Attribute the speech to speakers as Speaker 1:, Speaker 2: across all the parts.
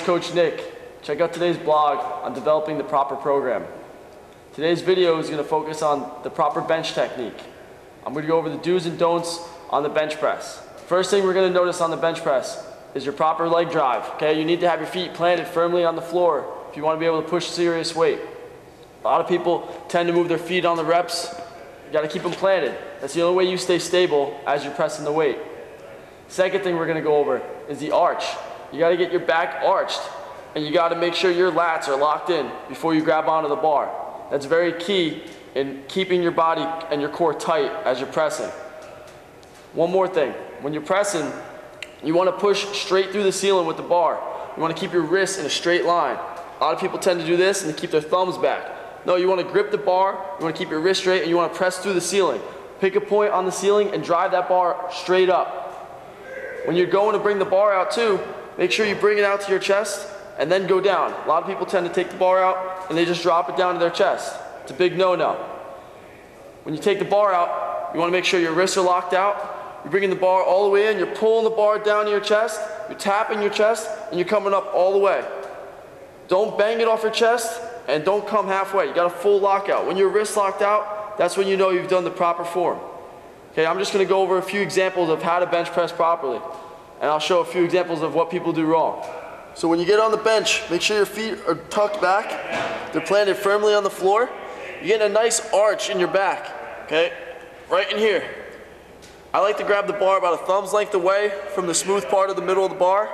Speaker 1: Coach Nick. Check out today's blog on developing the proper program. Today's video is going to focus on the proper bench technique. I'm going to go over the do's and don'ts on the bench press. First thing we're going to notice on the bench press is your proper leg drive. Okay, you need to have your feet planted firmly on the floor if you want to be able to push serious weight. A lot of people tend to move their feet on the reps. You got to keep them planted. That's the only way you stay stable as you're pressing the weight. Second thing we're going to go over is the arch. You got to get your back arched, and you got to make sure your lats are locked in before you grab onto the bar. That's very key in keeping your body and your core tight as you're pressing. One more thing, when you're pressing, you want to push straight through the ceiling with the bar. You want to keep your wrists in a straight line. A lot of people tend to do this and they keep their thumbs back. No, you want to grip the bar, you want to keep your wrist straight, and you want to press through the ceiling. Pick a point on the ceiling and drive that bar straight up. When you're going to bring the bar out too, make sure you bring it out to your chest and then go down. A lot of people tend to take the bar out and they just drop it down to their chest. It's a big no-no. When you take the bar out, you want to make sure your wrists are locked out. You're bringing the bar all the way in, you're pulling the bar down to your chest, you're tapping your chest, and you're coming up all the way. Don't bang it off your chest and don't come halfway. You got a full lockout. When your wrist's locked out, that's when you know you've done the proper form. Okay, I'm just going to go over a few examples of how to bench press properly, and I'll show a few examples of what people do wrong. So when you get on the bench, make sure your feet are tucked back, they're planted firmly on the floor. You're getting a nice arch in your back, okay, right in here. I like to grab the bar about a thumb's length away from the smooth part of the middle of the bar.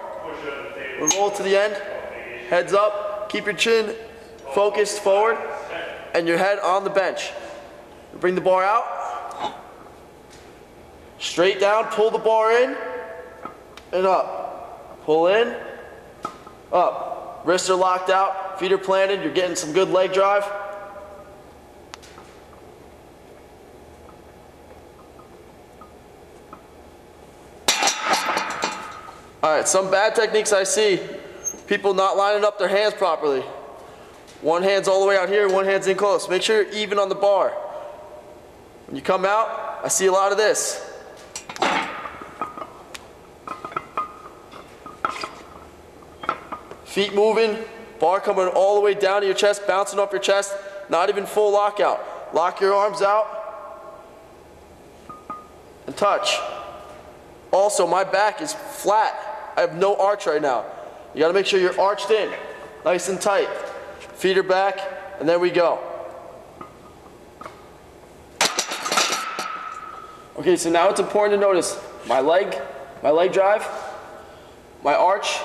Speaker 1: We'll roll to the end, heads up, keep your chin focused forward, and your head on the bench. Bring the bar out. Straight down, pull the bar in, and up. Pull in, up. Wrists are locked out, feet are planted, you're getting some good leg drive. Alright, some bad techniques I see, people not lining up their hands properly. One hand's all the way out here, one hand's in close. Make sure you're even on the bar. When you come out, I see a lot of this. Feet moving, bar coming all the way down to your chest, bouncing off your chest, not even full lockout. Lock your arms out and touch. Also, my back is flat. I have no arch right now. You gotta make sure you're arched in, nice and tight. Feet are back, and there we go. Okay, so now it's important to notice my leg drive, my arch,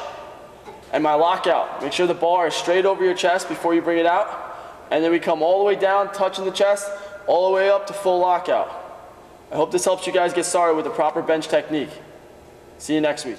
Speaker 1: and my lockout. Make sure the bar is straight over your chest before you bring it out. And then we come all the way down, touching the chest, all the way up to full lockout. I hope this helps you guys get started with the proper bench technique. See you next week.